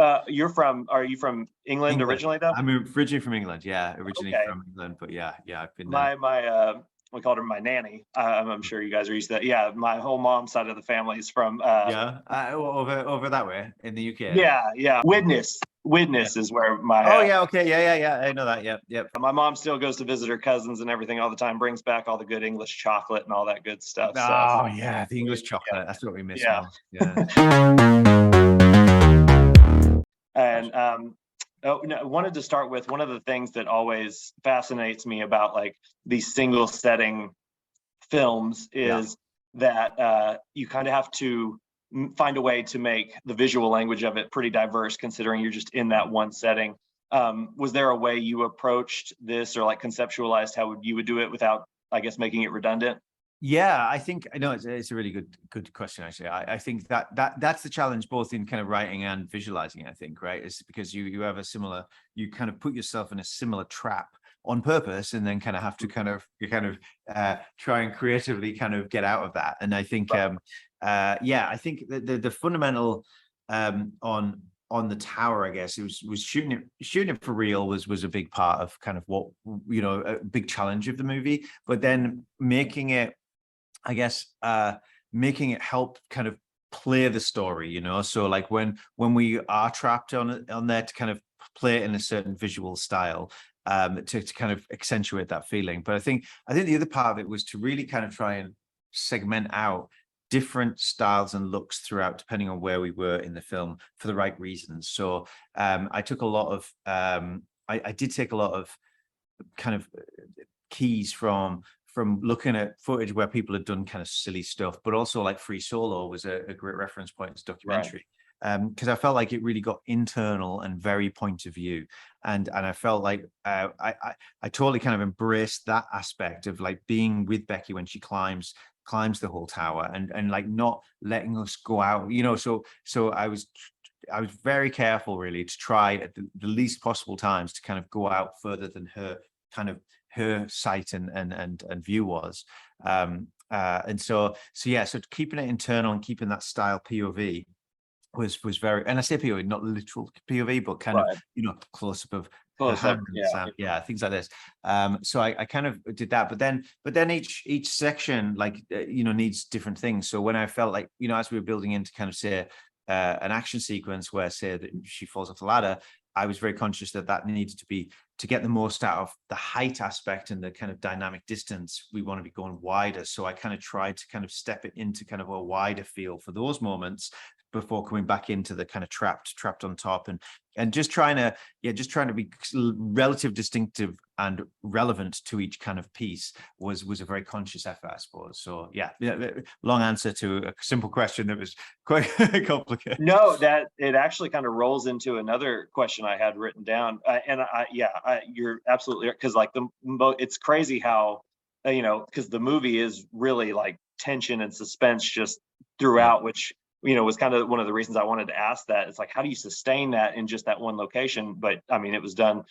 Are you from England England. originally though? I'm originally from England. Yeah, originally Okay. from England, but yeah, I've been My we called her my nanny. I'm sure you guys are used to that. Yeah, my whole mom's side of the family is from yeah, over that way in the UK. yeah. Yeah. Widnes is where Oh yeah, okay, yeah. I know that. Yep. my mom still goes to visit her cousins and everything all the time, brings back all the good English chocolate and all that good stuff. So Oh yeah, the English yeah, chocolate. That's what we miss yeah. most. Yeah. And oh, no, I wanted to start with one of the things that always fascinates me about like these single setting films Yeah. is that you kind of have to find a way to make the visual language of it pretty diverse, considering you're just in that one setting. Was there a way you approached this, or like conceptualized how you would do it without, I guess, making it redundant? Yeah, I think I know it's a really good question actually. I think that's the challenge both in kind of writing and visualizing, I think, right? Is because you have a similar, you kind of put yourself in a similar trap on purpose and then kind of have to try and creatively kind of get out of that. And I think Right. I think the fundamental on the tower, I guess it was shooting it for real was a big part of kind of what, a big challenge of the movie, but then making it, I guess, making it help kind of play the story, so like when we are trapped on there, to kind of play it in a certain visual style, to kind of accentuate that feeling. But I think the other part of it was to really kind of try and segment out different styles and looks throughout, depending on where we were in the film, for the right reasons. So I took a lot of I did take a lot of kind of keys from looking at footage where people had done kind of silly stuff, but also like Free Solo was a great reference point as documentary. Because I felt like it really got internal and very point of view, and I felt like I totally kind of embraced that aspect of like being with Becky when she climbs the whole tower, and like not letting us go out, so I was very careful really to try at the least possible times to kind of go out further than her sight and view was. And so keeping it internal and keeping that style POV was very, and I say POV, not literal POV, but kind of, Right. close up of her Close up. hand and Yeah. sound, things like this. So I kind of did that, but then each section, like, needs different things. So when I felt like, as we were building into kind of say an action sequence where say that she falls off the ladder, I was very conscious that needed to be, to get the most out of the height aspect and the kind of dynamic distance, we want to be going wider. So I kind of tried to kind of step it into kind of a wider feel for those moments before coming back into the kind of trapped on top, and just trying to be relative distinctive and relevant to each kind of piece was a very conscious effort, I suppose. So yeah, long answer to a simple question that was quite complicated. No, that it actually kind of rolls into another question I had written down, you're absolutely right, because like it's crazy how because the movie is really like tension and suspense just Yeah, throughout, which was kind of one of the reasons I wanted to ask that. It's like, how do you sustain that in just that one location? But I mean, it was done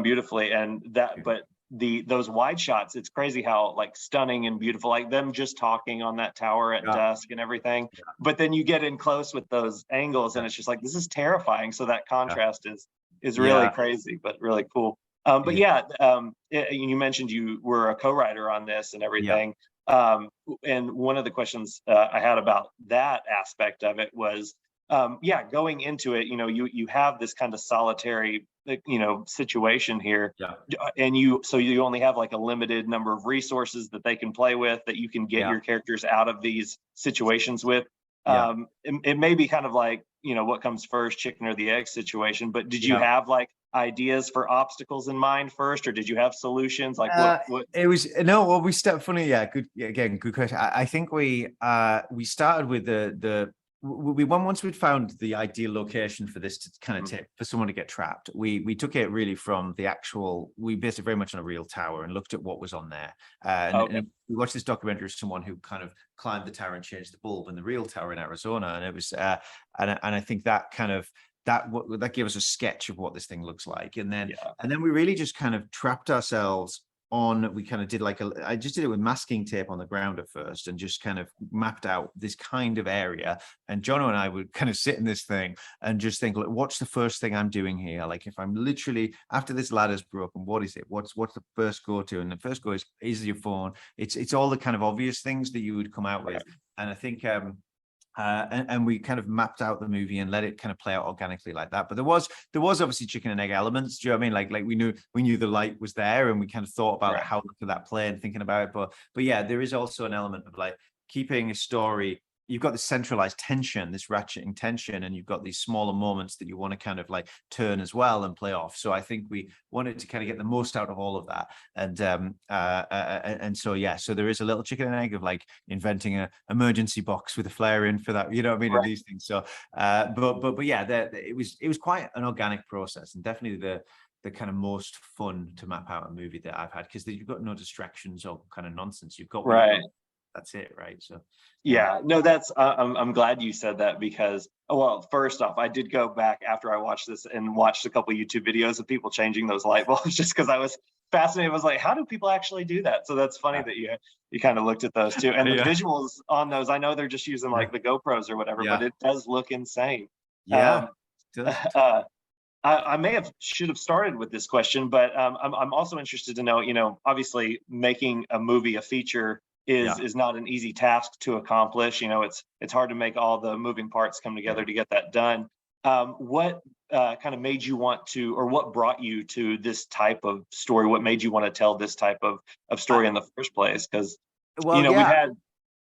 beautifully, and that, but those wide shots, it's crazy how like stunning and beautiful, like them just talking on that tower at yeah, dusk and everything. But then you get in close with those angles, and it's just like, this is terrifying. So that yeah, contrast is really yeah, crazy, but really cool. But yeah, yeah, you mentioned you were a co-writer on this and yeah, everything. And one of the questions I had about that aspect of it was, going into it, you have this kind of solitary, situation here, yeah, and you only have like a limited number of resources that they can play with, that you can get yeah, your characters out of these situations with. yeah. It may be kind of like, what comes first, chicken or the egg situation, but did you Yeah. have like ideas for obstacles in mind first, or did you have solutions? Like what? It was no. Well, we start funny. Yeah, good. Again, good question. I think we started with once we'd found the ideal location for this to kind of take for someone to get trapped. We took it really from the actual. We based it very much on a real tower and looked at what was on there. Okay. And we watched this documentary of someone who kind of climbed the tower and changed the bulb in the real tower in Arizona, and it was and I think that kind of. That gave us a sketch of what this thing looks like, and then we really just kind of trapped ourselves we kind of did I just did it with masking tape on the ground at first and just kind of mapped out this kind of area. And Jono and I would kind of sit in this thing and just think, look, what's the first thing I'm doing here? Like if I'm literally after this ladder's broken, what is it? What's the first go to? And the first go is your phone. It's all the kind of obvious things that you would come out with. And I think and we kind of mapped out the movie and let it kind of play out organically like that. But there was obviously chicken and egg elements. Do you know what I mean? Like we knew the light was there, and we kind of thought about how could that play and thinking about it. But yeah, there is also an element of like keeping a story. You've got this centralized tension, this ratcheting tension, and you've got these smaller moments that you want to kind of like turn as well and play off. So I think we wanted to kind of get the most out of all of that. And so, yeah, so there is a little chicken and egg of like inventing an emergency box with a flare in for that, you know what I mean? And these things. So, but yeah, it was quite an organic process, and definitely the kind of most fun to map out a movie that I've had, because you've got no distractions or kind of nonsense. You've got that's it, right? So no, that's I'm glad you said that, because well, first off, I did go back after I watched this and watched a couple of YouTube videos of people changing those light bulbs, just because I was fascinated. I was like, how do people actually do that? So that's funny that you kind of looked at those too, and the visuals on those, I know they're just using like the GoPros or whatever, but it does look insane. I should have started with this question, but I'm also interested to know, you know, obviously making a movie, a feature is not an easy task to accomplish. You know, it's hard to make all the moving parts come together to get that done. What kind of made you want to, or what brought you to this type of story? What made you want to tell this type of story in the first place? Because we've had.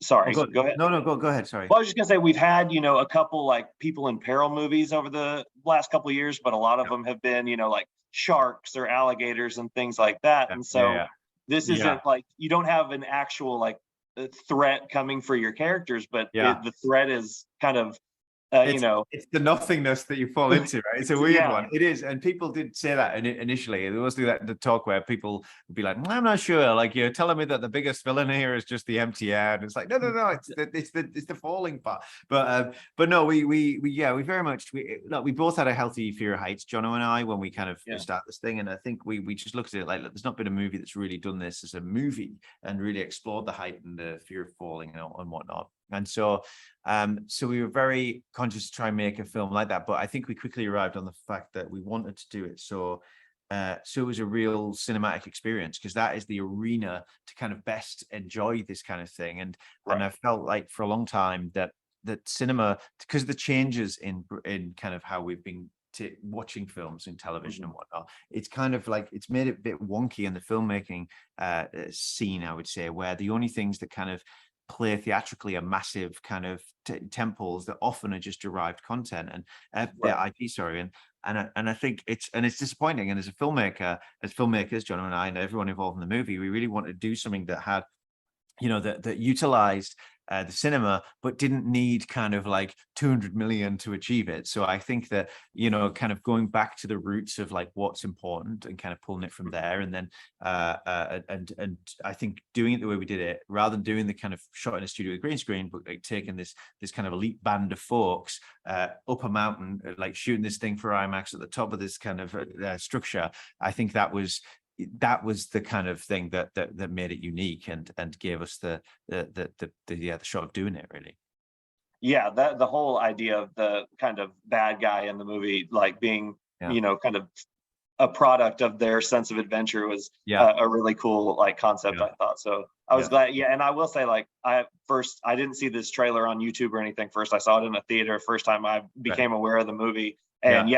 Sorry, go ahead. No, go ahead. Sorry. Well, I was just gonna say, we've had, you know, a couple like people in peril movies over the last couple of years, but a lot of them have been, you know, like sharks or alligators and things like that. And so this isn't like, you don't have an actual like threat coming for your characters, but the threat is kind of it's the nothingness that you fall into, right? It's a weird one. It is, and people did say that initially. They always do that in the talk where people would be like, "I'm not sure." Like, you're telling me that the biggest villain here is just the empty air, and it's like, no, it's the falling part. But no, we very much we both had a healthy fear of heights, Jono and I, when we kind of start this thing, and I think we just looked at it like, there's not been a movie that's really done this as a movie and really explored the height and the fear of falling and whatnot. And so we were very conscious to try and make a film like that, but I think we quickly arrived on the fact that we wanted to do it so it was a real cinematic experience, because that is the arena to kind of best enjoy this kind of thing. And I felt like for a long time that cinema, because of the changes in kind of how we've been watching films in television and whatnot, it's kind of like it's made it a bit wonky in the filmmaking scene, I would say, where the only things that kind of play theatrically are massive kind of temples that often are just derived content and their IP, sorry. And I think it's disappointing. And as filmmakers, John and I and everyone involved in the movie, we really wanted to do something that had, you know, that utilized the cinema, but didn't need kind of like 200 million to achieve it. So I think that, you know, kind of going back to the roots of like what's important and kind of pulling it from there, and then and I think doing it the way we did it, rather than doing the kind of shot in a studio with green screen, but like taking this kind of elite band of folks up a mountain, like shooting this thing for IMAX at the top of this kind of structure. I think that was the kind of thing that made it unique and gave us the shot of doing it, really. Yeah, that the whole idea of the kind of bad guy in the movie, like being, you know, kind of a product of their sense of adventure was a really cool like concept, I thought. So I was glad. Yeah, and I will say, like, I didn't see this trailer on YouTube or anything first. I saw it in a theater first time I became aware of the movie. And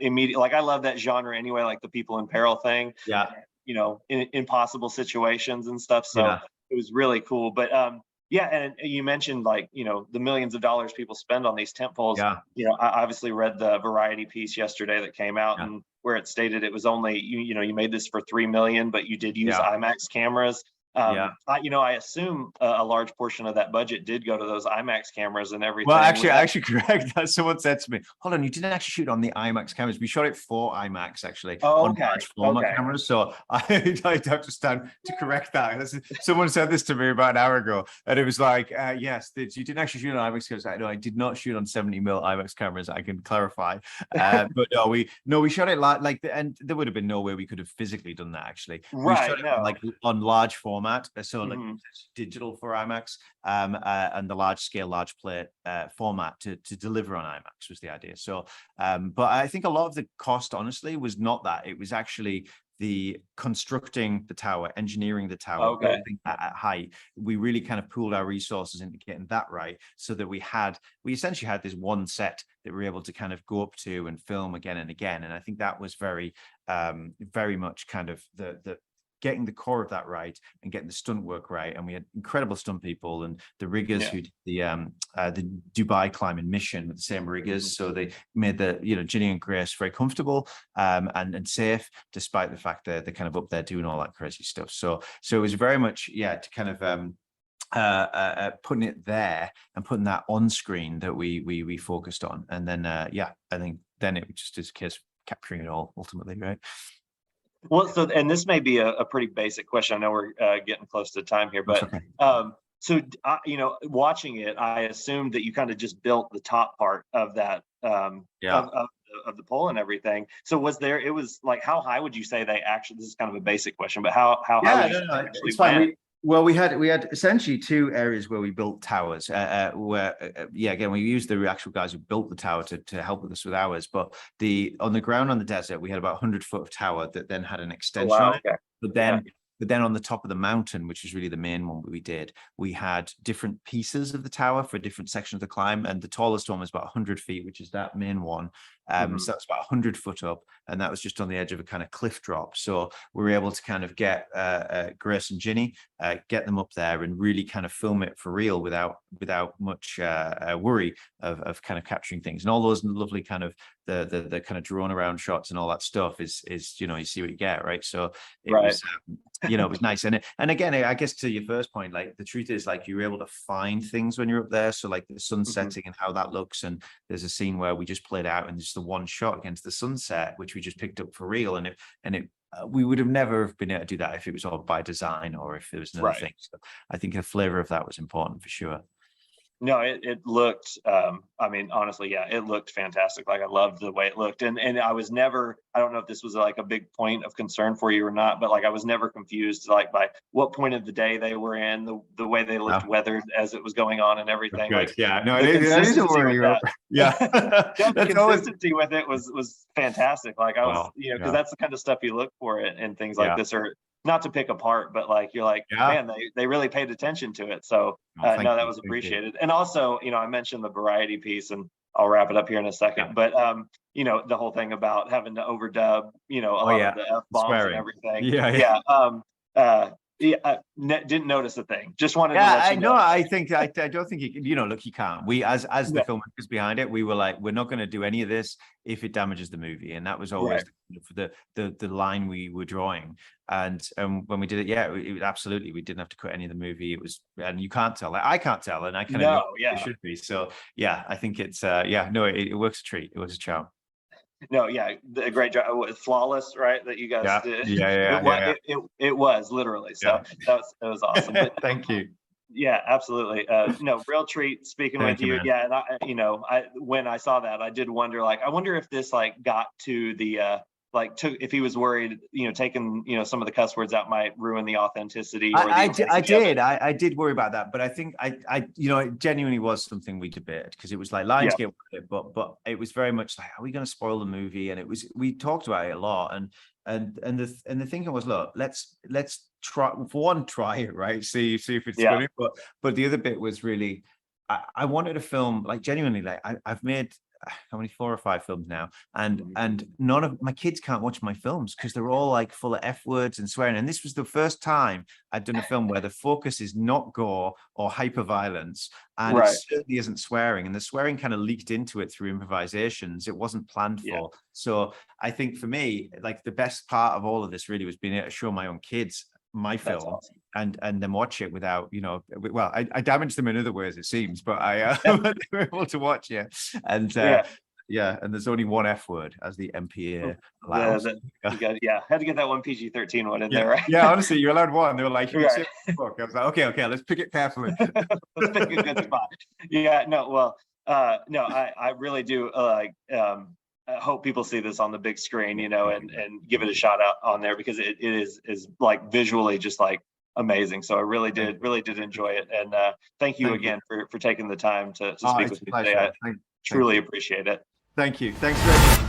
immediately, like, I love that genre anyway, like the people in peril thing. You know, in impossible situations and stuff. So it was really cool. But and you mentioned, like, you know, the millions of dollars people spend on these tent poles. You know, I obviously read the Variety piece yesterday that came out, and where it stated it was only you made this for $3 million, but you did use IMAX cameras. I assume a large portion of that budget did go to those IMAX cameras and everything. Well, actually correct that. Someone said to me, hold on, you didn't actually shoot on the IMAX cameras. We shot it for IMAX, actually, on large format cameras. So I'd have to stand to correct that. Someone said this to me about an hour ago, and it was like, yes, you didn't actually shoot on IMAX cameras. No, I did not shoot on 70mm IMAX cameras. I can clarify. But no, we shot it and there would have been no way we could have physically done that, actually. We shot it on large format, so digital for IMAX, and the large scale, large plate format to deliver on IMAX was the idea. So, but I think a lot of the cost, honestly, was not that. It was actually the constructing the tower, engineering the tower, building at height. We really kind of pooled our resources into getting that right, so that we essentially had this one set that we were able to kind of go up to and film again and again. And I think that was very much kind of the getting the core of that right and getting the stunt work right. And we had incredible stunt people and the riggers who did the Dubai climbing mission with the same riggers. So they made Ginny and Grace very comfortable and safe, despite the fact that they're kind of up there doing all that crazy stuff. So it was very much, to kind of putting it there and putting that on screen that we focused on. And then, I think then it just is a case of capturing it all ultimately, right? Well, and this may be a pretty basic question. I know we're getting close to time here, but watching it, I assumed that you kind of just built the top part of that of the pole and everything. So it was like, how high would you say they actually? This is kind of a basic question, but how high would you say actually it's fine. Well, we had essentially two areas where we built towers. Again, we used the actual guys who built the tower to help us with ours. But on the ground on the desert, we had about 100 foot of tower that then had an extension on it. But then on the top of the mountain, which is really the main one we did, we had different pieces of the tower for different sections of the climb. And the tallest one was about 100 feet, which is that main one. So that's about 100 foot up. And that was just on the edge of a kind of cliff drop. So we were able to kind of get Grace and Ginny, get them up there and really kind of film it for real without much worry of kind of capturing things. And all those lovely kind of the kind of drone around shots and all that stuff is you see what you get, right? So it was it was nice. And again, I guess to your first point, like the truth is, like, you're able to find things when you're up there. So like the sun setting and how that looks. And there's a scene where we just played out and just the one shot against the sunset, which we just picked up for real. And we would have never been able to do that if it was all by design or if there was another thing. So I think the flavor of that was important for sure. No, it looked, honestly, it looked fantastic. Like, I loved the way it looked. And I was never, I don't know if this was like a big point of concern for you or not, but like, I was never confused, like, by what point of the day they were in, the way they looked weathered as it was going on and everything. Good. Like, it is a worry. The consistency with it was fantastic. Like, I was, because that's the kind of stuff you look for it and things like this, or not to pick apart, but like, you're like, man, they really paid attention to it. So that was appreciated. And also, I mentioned the variety piece, and I'll wrap it up here in a second. But the whole thing about having to overdub, a lot of the F-bombs and everything. Didn't notice a thing. Just wanted to let you know. I don't think you can't. We as the filmmakers behind it, we were like, we're not going to do any of this if it damages the movie, and that was always the line we were drawing. And when we did it, it absolutely, we didn't have to cut any of the movie. It was, and you can't tell. Like, I can't tell, and I kind of it should be. So I think it's it works a treat. It works a charm. No, a great job. Flawless, right? That you guys did. It was literally. So that was awesome. But, thank you. Yeah, absolutely. No, real treat speaking with you. Man. Yeah, and when I saw that, I did wonder, like, I wonder if this like got to the if he was worried, taking some of the cuss words out might ruin the authenticity. I did worry about that, but I think it genuinely was something we debated, because it was like Lionsgate, but it was very much like, are we going to spoil the movie? And we talked about it a lot, and the thinking was, look, let's try it, right? See if it's funny. But the other bit was really, I wanted a film, like, genuinely, like, I've made how many 4 or 5 films now, and none of my kids can't watch my films because they're all like full of F words and swearing. And this was the first time I'd done a film where the focus is not gore or hyper violence, and it certainly isn't swearing, and the swearing kind of leaked into it through improvisations. It wasn't planned for. So I think for me, like, the best part of all of this really was being able to show my own kids my film. and then watch it without, well, I damaged them in other ways, it seems, but I they were able to watch it. And and there's only one F word, as the MPA allows. Had to get that one PG-13 one in there, right? Yeah, honestly, you're allowed one. They were like, you can Right. say book. I was like, okay, let's pick it carefully. Let's pick a good spot. I really do I hope people see this on the big screen, and give it a shot out on there, because it is like visually just like amazing. So I really did enjoy it. And thank you again for taking the time to speak with me today. I truly appreciate it. Thank you. Thanks very much.